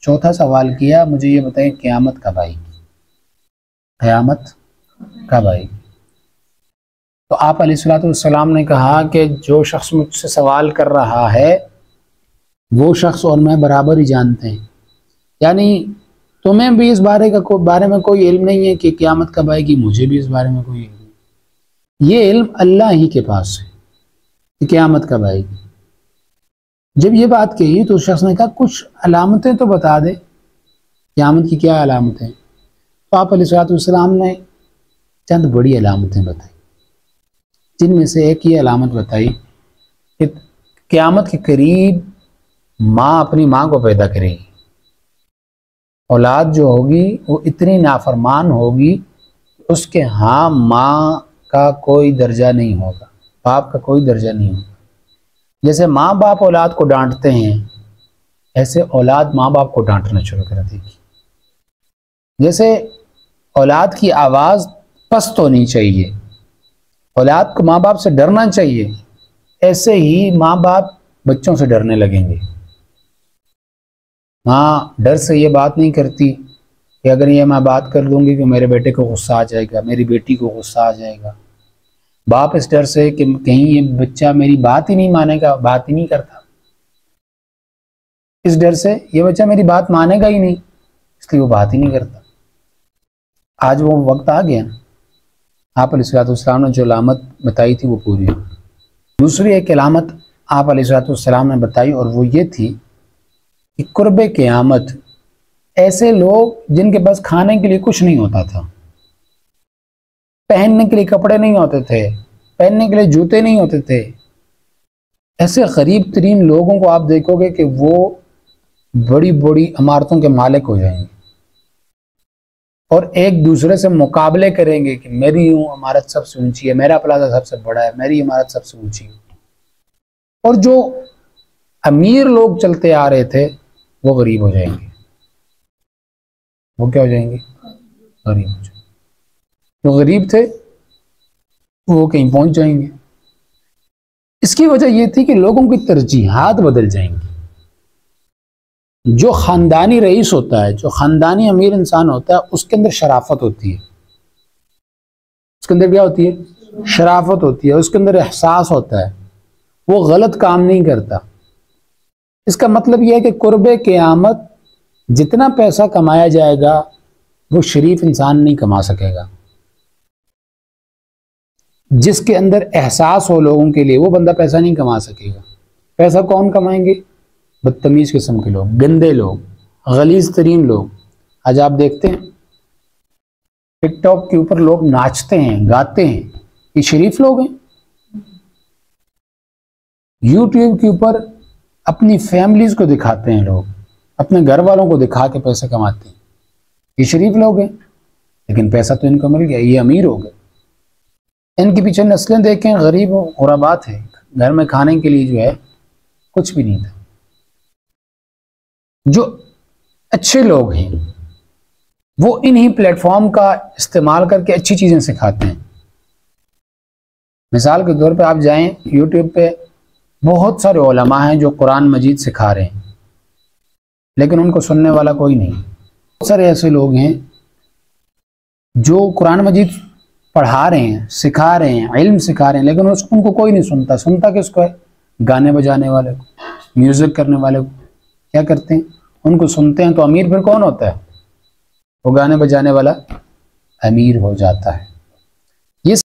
चौथा सवाल किया, मुझे ये बताएं क़यामत कब आएगी, क़यामत कब आएगी। तो आप अलैहिस्सलाम ने कहा कि जो शख्स मुझसे सवाल कर रहा है वो शख्स और मैं बराबर ही जानते हैं, यानी तुम्हें भी इस बारे में कोई इल्म नहीं है कि क़यामत कब आएगी, मुझे भी इस बारे में कोई इल्म नहीं। ये इल्म अल्लाह ही के पास है कि क़यामत कब आएगी। जब ये बात कही तो उस शख्स ने कहा कुछ अलामतें तो बता दे, क़यामत की क्या अलामतें। तो आप अलैहिस्सलाम ने चंद बड़ी अलामतें बताई, जिनमें से एक ये अलामत बताई कि क़यामत के करीब माँ अपनी माँ को पैदा करेगी, औलाद जो होगी वो इतनी नाफरमान होगी उसके हाँ माँ का कोई दर्जा नहीं होगा, बाप का कोई दर्जा नहीं होगा। जैसे माँ बाप औलाद को डांटते हैं ऐसे औलाद माँ बाप को डांटना शुरू कर देगी। जैसे औलाद की आवाज़ पस्त होनी चाहिए, औलाद को माँ बाप से डरना चाहिए, ऐसे ही माँ बाप बच्चों से डरने लगेंगे। माँ डर से ये बात नहीं करती कि अगर ये मैं बात कर लूँगी कि मेरे बेटे को गुस्सा आ जाएगा, मेरी बेटी को गुस्सा आ जाएगा। बाप इस डर से कि कहीं ये बच्चा मेरी बात ही नहीं मानेगा, बात ही नहीं करता, इस डर से ये बच्चा मेरी बात मानेगा ही नहीं, इसलिए वो बात ही नहीं करता। आज वो वक्त आ गया ना, आप अलैहिस्सलाम ने जो अलामत बताई थी वो पूरी हो। दूसरी एक अलामत आप अलैहिस्सलाम ने बताई और वो ये थी कि कुर्बे क़यामत ऐसे लोग जिनके पास खाने के लिए कुछ नहीं होता था, पहनने के लिए कपड़े नहीं होते थे, पहनने के लिए जूते नहीं होते थे, ऐसे गरीब तरीन लोगों को आप देखोगे कि वो बड़ी बड़ी इमारतों के मालिक हो जाएंगे और एक दूसरे से मुकाबले करेंगे कि मेरी इमारत सबसे ऊंची है, मेरा प्लाजा सबसे बड़ा है, मेरी इमारत सबसे ऊंची है। और जो अमीर लोग चलते आ रहे थे वो गरीब हो जाएंगे। वो क्या हो जाएंगे? गरीब हो जाएंगे। जो गरीब थे वो कहीं पहुंच जाएंगे। इसकी वजह यह थी कि लोगों की तरजीहात बदल जाएंगी। जो खानदानी रईस होता है, जो खानदानी अमीर इंसान होता है, उसके अंदर शराफत होती है। उसके अंदर क्या होती है? शराफत होती है। उसके अंदर एहसास होता है, वो गलत काम नहीं करता। इसका मतलब यह है कि कुर्बे क़यामत जितना पैसा कमाया जाएगा वो शरीफ इंसान नहीं कमा सकेगा। जिसके अंदर एहसास हो लोगों के लिए वो बंदा पैसा नहीं कमा सकेगा। पैसा कौन कमाएंगे? बदतमीज किस्म के लोग, गंदे लोग, गलीज तरीन लोग। आज आप देखते हैं टिकटॉक के ऊपर लोग नाचते हैं, गाते हैं, ये शरीफ लोग हैं। यूट्यूब के ऊपर अपनी फैमिलीज को दिखाते हैं लोग, अपने घर वालों को दिखा के पैसे कमाते हैं, ये शरीफ लोग हैं। लेकिन पैसा तो इनको मिल गया, ये अमीर हो गए। इनके पीछे नस्लें देखें, गरीब गुरबात है, घर में खाने के लिए जो है कुछ भी नहीं था। जो अच्छे लोग हैं वो इन्हीं प्लेटफॉर्म का इस्तेमाल करके अच्छी चीज़ें सिखाते हैं। मिसाल के तौर पे आप जाएं यूट्यूब पे, बहुत सारे उलमा हैं जो कुरान मजीद सिखा रहे हैं, लेकिन उनको सुनने वाला कोई नहीं। बहुत सारे ऐसे लोग हैं जो कुरान मजीद पढ़ा रहे हैं, सिखा रहे हैं, इल्म सिखा रहे हैं, लेकिन उनको कोई नहीं सुनता। सुनता किसको है? गाने बजाने वाले को, म्यूज़िक करने वाले को। क्या करते हैं? उनको सुनते हैं। तो अमीर फिर कौन होता है? वो गाने बजाने वाला अमीर हो जाता है।